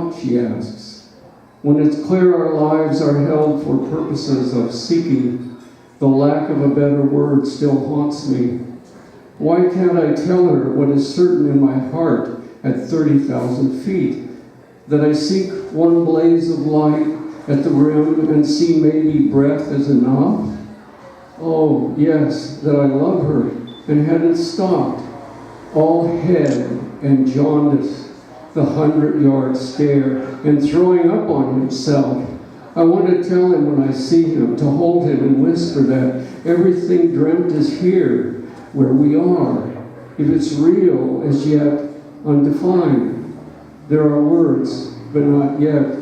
out, she asks. When it's clear our lives are held for purposes of seeking, the lack of a better word still haunts me. Why can't I tell her what is certain in my heart at 30,000 feet? That I seek one blaze of light at the rim and see maybe breath is enough? Oh, yes, that I love her and hadn't stopped. All head and jaundice, the 100-yard stare, and throwing up on himself. I want to tell him when I see him, to hold him and whisper that everything dreamt is here, where we are. If it's real, as yet undefined. There are words, but not yet.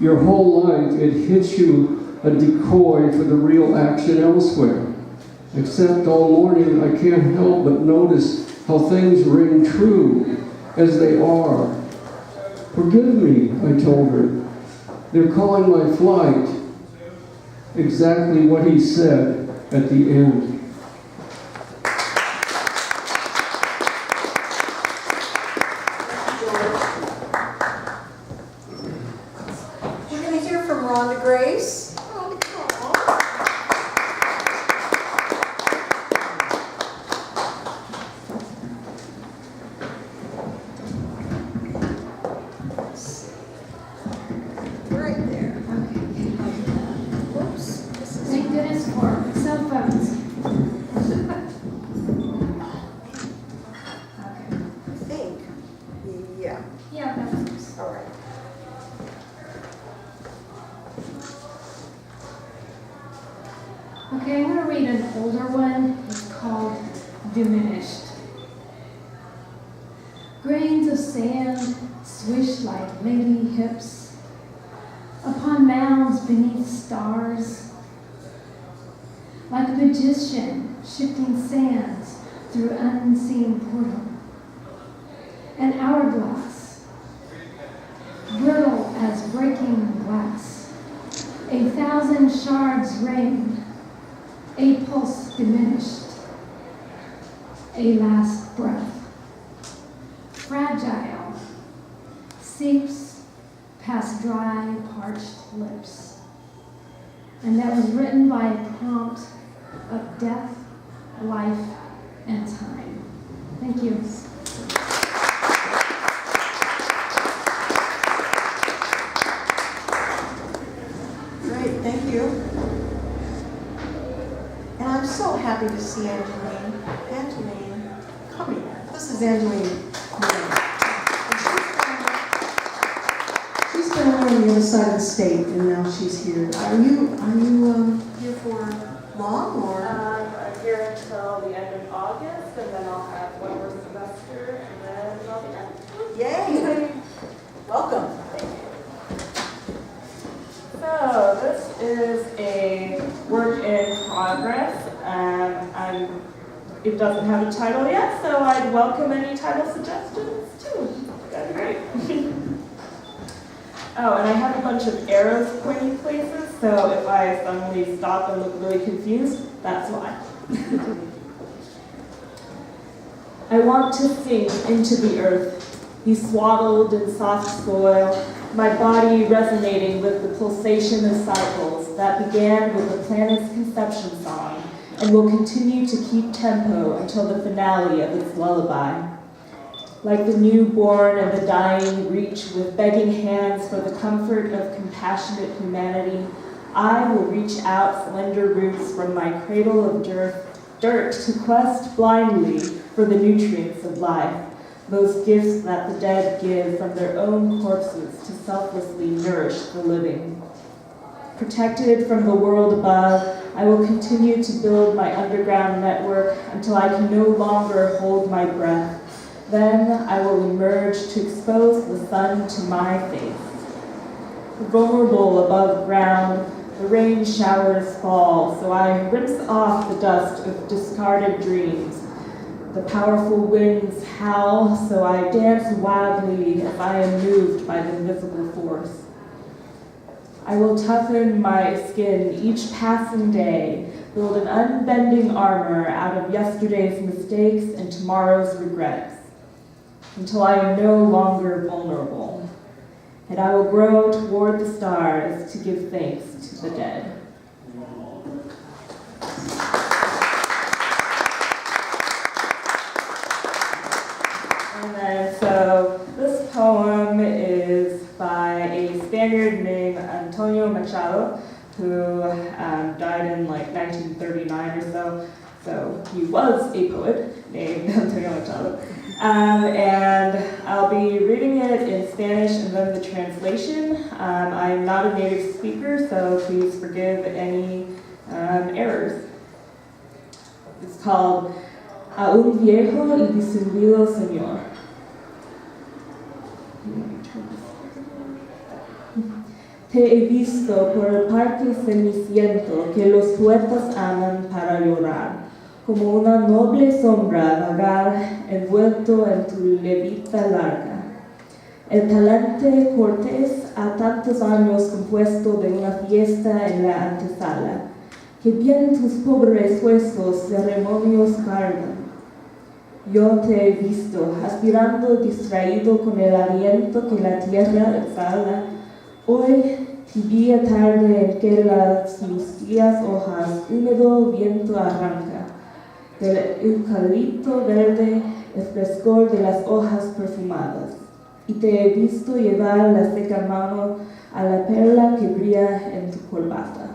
Your whole life, it hits you a decoy for the real action elsewhere. Except all morning, I can't help but notice how things ring true, as they are. Forgive me, I told her. They're calling my flight. Exactly what he said at the end. We're going to hear from Rhonda Grace. Okay, I'm going to read an older one. It's called Diminished. Grains of sand swish like lady hips upon mounds beneath stars, like a magician shifting sands through unseen portal. An hourglass, brittle as breaking glass, 1,000 shards rain, a pulse diminished, a last breath. Fragile, seeps past dry, parched lips. And that was written by a prompt of death, life, and time. Thank you. Great, thank you. And I'm so happy to see Angeline. Angeline, come here. This is Angeline. She's been over on the other side of the state, and now she's here. Are you here for long, or? I'm here until the end of August, and then I'll have one more semester, and then I'll be done. Yay! Welcome. So this is a work in progress, and it doesn't have a title yet, so I'd welcome any title suggestions too. That'd be great. Oh, and I have a bunch of arrows pointing places, so if I suddenly stop and look really confused, that's why. I want to sink into the earth, be swaddled in soft soil, my body resonating with the pulsation of cycles that began with the planet's conception song and will continue to keep tempo until the finale of its lullaby. Like the newborn and the dying reach with begging hands for the comfort of compassionate humanity, I will reach out slender roots from my cradle of dirt to quest blindly for the nutrients of life, those gifts that the dead give from their own corpses to selflessly nourish the living. Protected from the world above, I will continue to build my underground network until I can no longer hold my breath. Then I will emerge to expose the sun to my face. Vulnerable above ground, the rain showers fall, so I rinse off the dust of discarded dreams. The powerful winds howl, so I dance wildly if I am moved by the invisible force. I will toughen my skin each passing day, build an unbending armor out of yesterday's mistakes and tomorrow's regrets, until I am no longer vulnerable. and I will grow toward the stars to give thanks to the dead. And then, so this poem is by a Spaniard named Antonio Machado, who died in like 1939 or so. So he was a poet named Antonio Machado. And I'll be reading it in Spanish and then the translation. I'm not a native speaker, so please forgive any errors. It's called A un viejo y distinguido señor. Te he visto por el parque ceniciento que los poetas aman para llorar, como una noble sombra vagar envuelto en tu levita larga. El talante cortés a tantos años compuesto de una fiesta en la antesala, que bien tus pobres huesos ceremonios cargan. Yo te he visto aspirando distraído con el aliento que la tierra exhala. Hoy, tibia tarde en que las mustías hojas húmedo viento arranca. Del eucalipto verde el frescor de las hojas perfumadas. Y te he visto llevar la seca mano a la perla que brilla en tu corbata.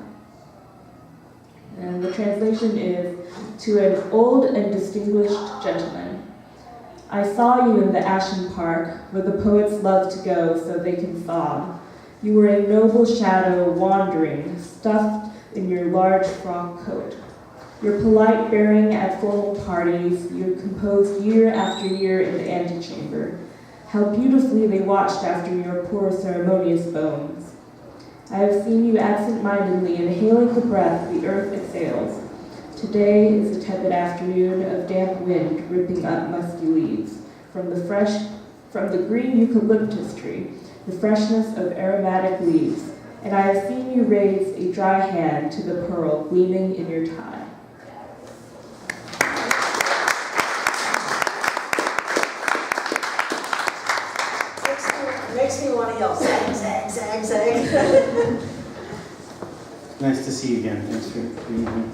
And the translation is, to an old and distinguished gentleman. I saw you in the Ashen Park, where the poets love to go so they can sob. You were a noble shadow wandering, stuffed in your large frock coat. Your polite bearing at formal parties, you composed year after year in the antechamber. How beautifully they watched after your poor ceremonious bones. I have seen you absent-mindedly inhaling the breath the earth exhales. Today is a tepid afternoon of damp wind ripping up musky leaves from the green eucalyptus tree, the freshness of aromatic leaves, and I have seen you raise a dry hand to the pearl gleaming in your tie. Makes me want to yell, zag, zag, zag, zag. Nice to see you again. Thanks for being here.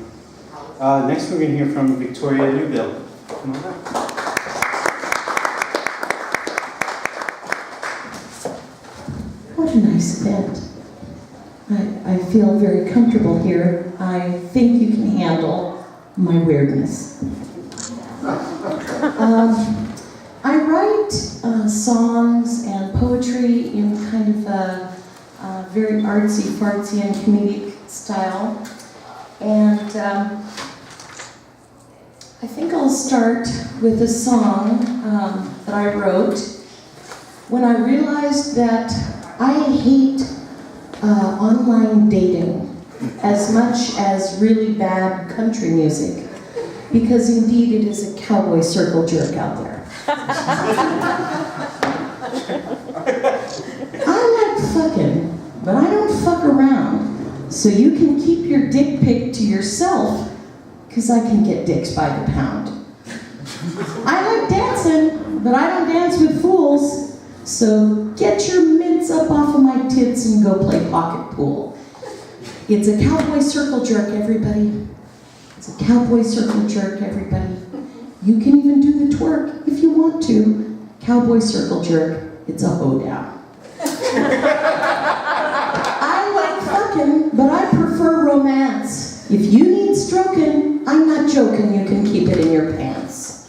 Next, we're going to hear from Victoria Newbill. Come on up. What a nice event. I feel very comfortable here. I think you can handle my weirdness. I write songs and poetry in kind of a very artsy-fartsy and comedic style. And I think I'll start with a song that I wrote when I realized that I hate online dating as much as really bad country music, because indeed it is a cowboy circle jerk out there. I like fucking, but I don't fuck around. So you can keep your dick pic to yourself, because I can get dicks by the pound. I like dancing, but I don't dance with fools. So get your mitts up off of my tits and go play pocket pool. It's a cowboy circle jerk, everybody. It's a cowboy circle jerk, everybody. You can even do the twerk if you want to. Cowboy circle jerk, it's a hoedown. I like fucking, but I prefer romance. If you need stroking, I'm not joking, you can keep it in your pants.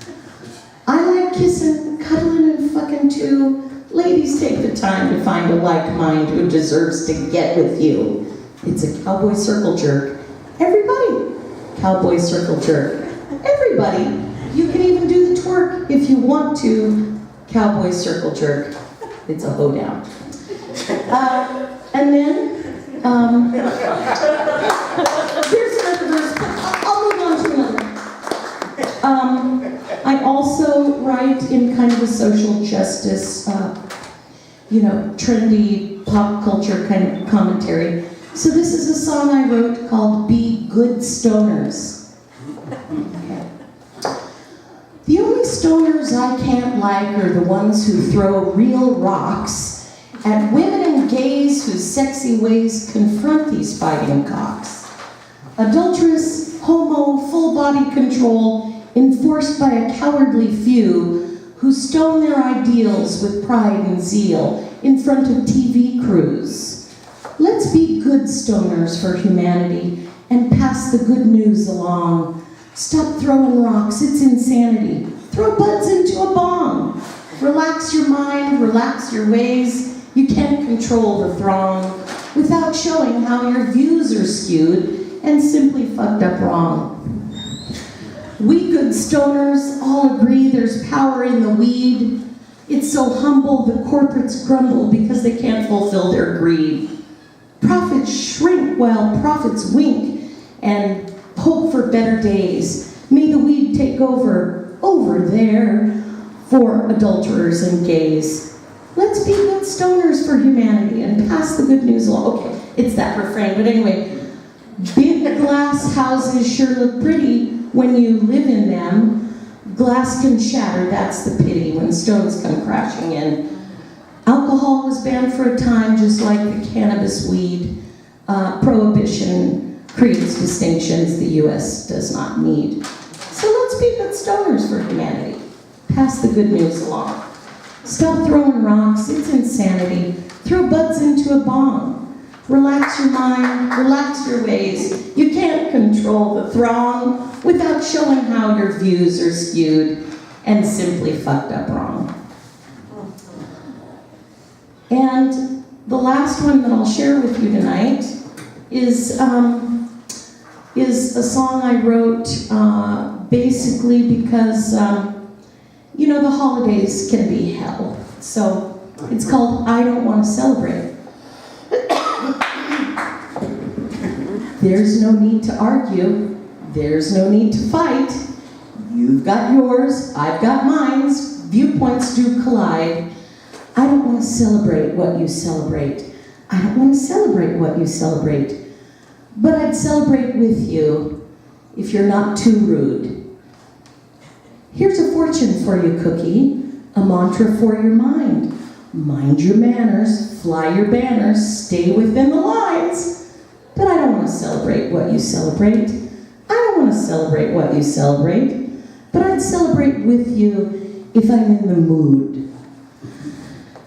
I like kissing, cuddling, and fucking too. Ladies, take the time to find a like mind who deserves to get with you. It's a cowboy circle jerk. Everybody, cowboy circle jerk. Everybody. You can even do the twerk if you want to. Cowboy circle jerk. It's a hoedown. And then, here's another verse. I'll move on to another. I also write in kind of a social justice, trendy pop culture kind of commentary. So this is a song I wrote called Be Good Stoners. Okay. The only stoners I can't like are the ones who throw real rocks at women and gays whose sexy ways confront these fighting cocks. Adulterous, homo, full body control enforced by a cowardly few who stone their ideals with pride and zeal in front of TV crews. Let's be good stoners for humanity and pass the good news along. Stop throwing rocks, it's insanity. Throw buds into a bong. Relax your mind, relax your ways. You can't control the throng without showing how your views are skewed and simply fucked up wrong. We good stoners all agree there's power in the weed. It's so humble the corporates grumble because they can't fulfill their greed. Profits shrink while prophets wink and hope for better days. May the weed take over there for adulterers and gays. Let's be good stoners for humanity and pass the good news along. Okay, it's that refrain, but anyway. Big glass houses sure look pretty when you live in them. Glass can shatter, that's the pity, when stones come crashing in. Alcohol was banned for a time, just like the cannabis weed. Prohibition creates distinctions the U.S. does not need. So let's be good stoners for humanity. Pass the good news along. Stop throwing rocks, it's insanity. Throw buds into a bong. Relax your mind, relax your ways. You can't control the throng without showing how your views are skewed and simply fucked up wrong. And the last one that I'll share with you tonight is a song I wrote basically because, the holidays can be hell. So it's called I Don't Want to Celebrate. There's no need to argue. There's no need to fight. You've got yours, I've got mine. Viewpoints do collide. I don't want to celebrate what you celebrate. I don't want to celebrate what you celebrate. But I'd celebrate with you if you're not too rude. Here's a fortune for you, Cookie, a mantra for your mind. Mind your manners, fly your banners, stay within the lines. But I don't want to celebrate what you celebrate. I don't want to celebrate what you celebrate. But I'd celebrate with you if I'm in the mood.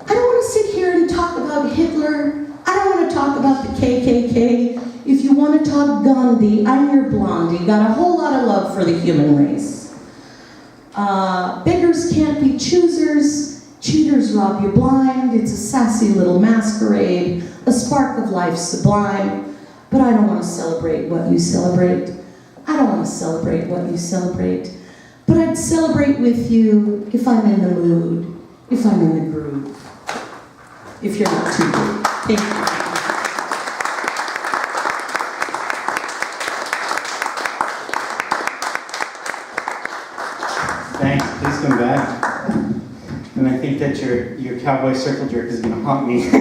I don't want to sit here and talk about Hitler. I don't want to talk about the KKK. If you want to talk Gandhi, I'm your blondie. Got a whole lot of love for the human race. Beggars can't be choosers. Cheaters rob you blind. It's a sassy little masquerade, a spark of life sublime. But I don't want to celebrate what you celebrate. I don't want to celebrate what you celebrate. But I'd celebrate with you if I'm in the mood, if I'm in the groove, if you're not too rude. Thank you. Thanks, please come back. And I think that your cowboy circle jerk is going to haunt me. In a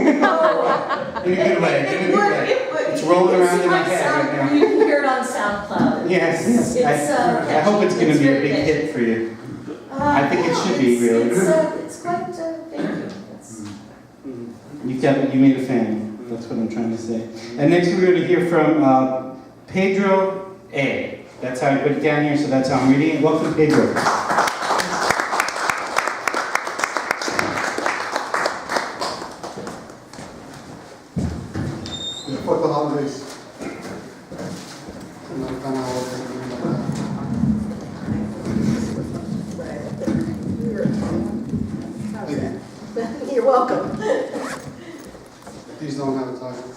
good way, in a good way. It's rolling around in my head right now. You can hear it on SoundCloud. Yes, I hope it's going to be a big hit for you. I think it should be, really. It's quite, thank you. You made a fan. That's what I'm trying to say. And next we're going to hear from Pedro A. That's how I put it down here, so that's how I'm reading it. Welcome, Pedro. For the holidays. You're welcome. Please don't have a title.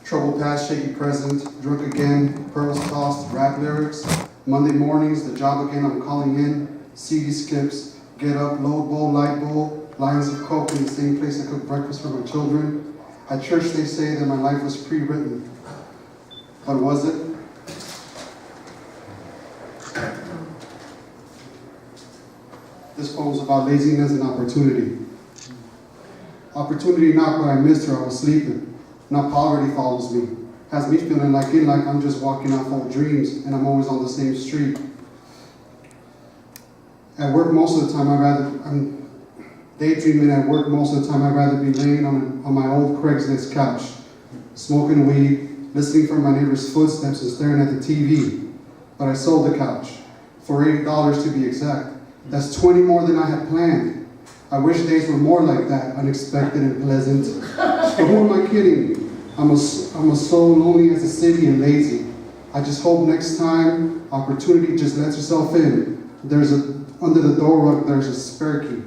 Trouble past, shaky present, drunk again, pearls tossed, rap lyrics. Monday mornings, the job again, I'm calling in. CD skips, get up, load bowl, light bowl, lines of coke in the same place I cook breakfast for my children. At church they say that my life was pre-written. But was it? This poem's about laziness and opportunity. Opportunity knocked, but I missed her, I was sleeping. Now poverty follows me. Has me feeling like I'm just walking off old dreams and I'm always on the same street. At work most of the time, Daydreaming at work most of the time, I'd rather be laying on my old Craigslist couch, smoking weed, listening for my neighbor's footsteps and staring at the TV. But I sold the couch, for $8 to be exact. That's 20 more than I had planned. I wish days were more like that, unexpected and pleasant. But who am I kidding? I'm a soul lonely as a city and lazy. I just hope next time opportunity just lets herself in. Under the door rug, there's a spare key.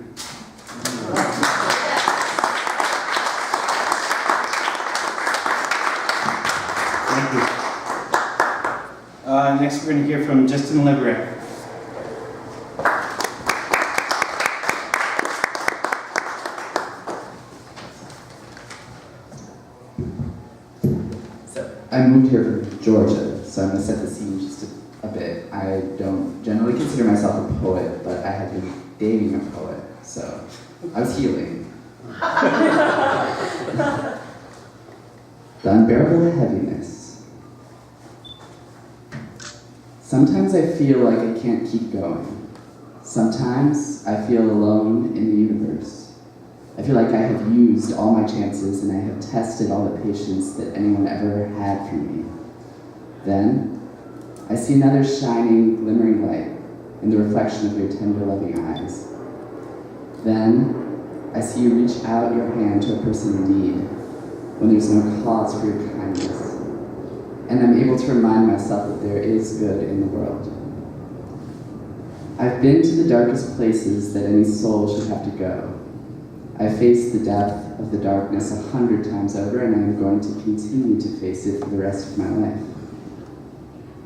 Thank you. Next, we're going to hear from Justin Leverett. I moved here from Georgia, so I'm going to set the scene just a bit. I don't generally consider myself a poet, but I had been dating a poet, so I was healing. The unbearable heaviness. Sometimes I feel like I can't keep going. Sometimes I feel alone in the universe. I feel like I have used all my chances and I have tested all the patience that anyone ever had for me. Then, I see another shining, glimmering light in the reflection of your tender, loving eyes. Then, I see you reach out your hand to a person in need when there's no cause for your kindness. And I'm able to remind myself that there is good in the world. I've been to the darkest places that any soul should have to go. I faced the depth of the darkness 100 times over, and I am going to continue to face it for the rest of my life.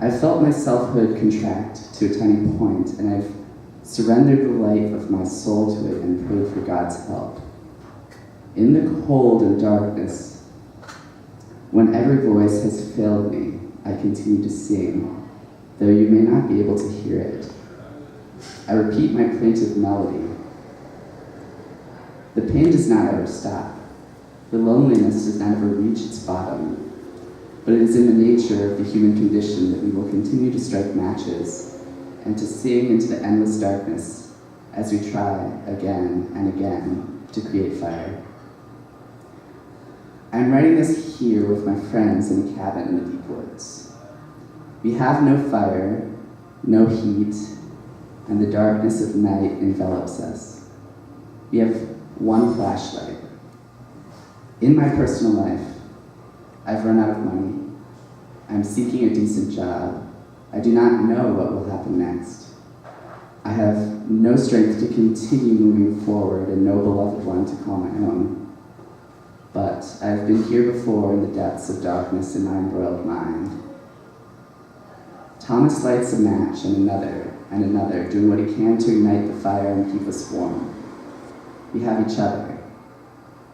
I've felt my selfhood contract to a tiny point, and I've surrendered the light of my soul to it and prayed for God's help. In the cold and darkness, when every voice has failed me, I continue to sing, though you may not be able to hear it. I repeat my plaintive melody. The pain does not ever stop. The loneliness does not ever reach its bottom. But it is in the nature of the human condition that we will continue to strike matches and to sing into the endless darkness as we try again and again to create fire. I'm writing this here with my friends in a cabin in the deep woods. We have no fire, no heat, and the darkness of night envelops us. We have one flashlight. In my personal life, I've run out of money. I'm seeking a decent job. I do not know what will happen next. I have no strength to continue moving forward and no beloved one to call my own. But I've been here before in the depths of darkness in my embroiled mind. Thomas lights a match and another, doing what he can to ignite the fire and keep us warm. We have each other.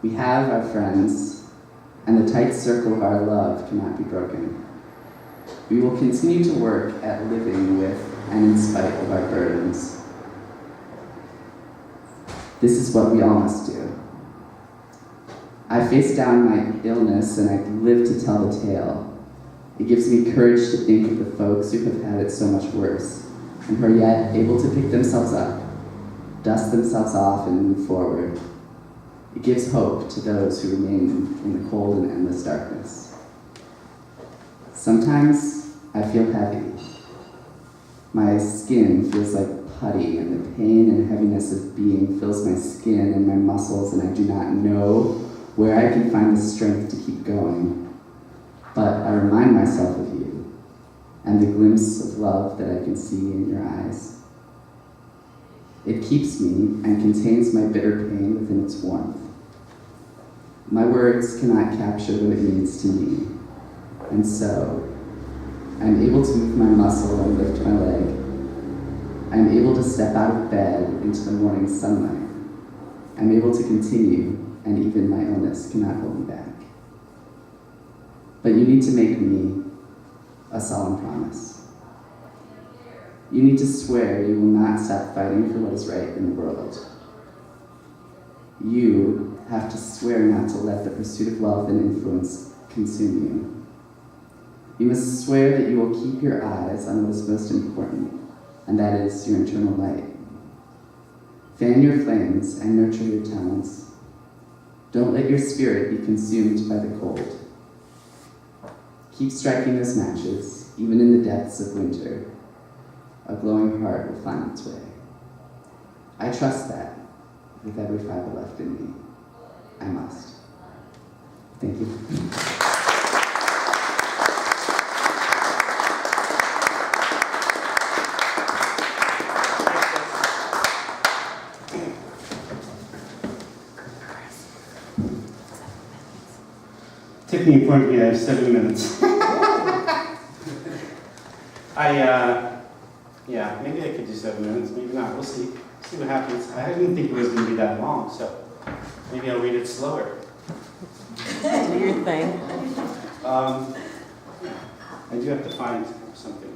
We have our friends, and the tight circle of our love cannot be broken. We will continue to work at living with and in spite of our burdens. This is what we all must do. I face down my illness and I live to tell the tale. It gives me courage to think of the folks who have had it so much worse, and who are yet able to pick themselves up, dust themselves off, and move forward. It gives hope to those who remain in the cold and endless darkness. Sometimes I feel heavy. My skin feels like putty, and the pain and heaviness of being fills my skin and my muscles, and I do not know where I can find the strength to keep going. But I remind myself of you, and the glimpse of love that I can see in your eyes. It keeps me and contains my bitter pain within its warmth. My words cannot capture what it means to me, and so I'm able to move my muscle and lift my leg. I'm able to step out of bed into the morning sunlight. I'm able to continue, and even my illness cannot hold me back. But you need to make me a solemn promise. You need to swear you will not stop fighting for what is right in the world. You have to swear not to let the pursuit of wealth and influence consume you. You must swear that you will keep your eyes on what is most important, and that is your internal light. Fan your flames and nurture your talents. Don't let your spirit be consumed by the cold. Keep striking those matches, even in the depths of winter. A glowing heart will find its way. I trust that, with every fiber left in me. I must. Thank you. Tiffany informed me I have 7 minutes. Yeah, maybe I could do 7 minutes, maybe not, we'll see. See what happens. I didn't think it was going to be that long, so maybe I'll read it slower. Do your thing. I do have to find something.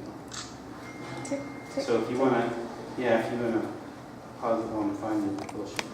So if you want to, pause it while I'm finding the bullshit.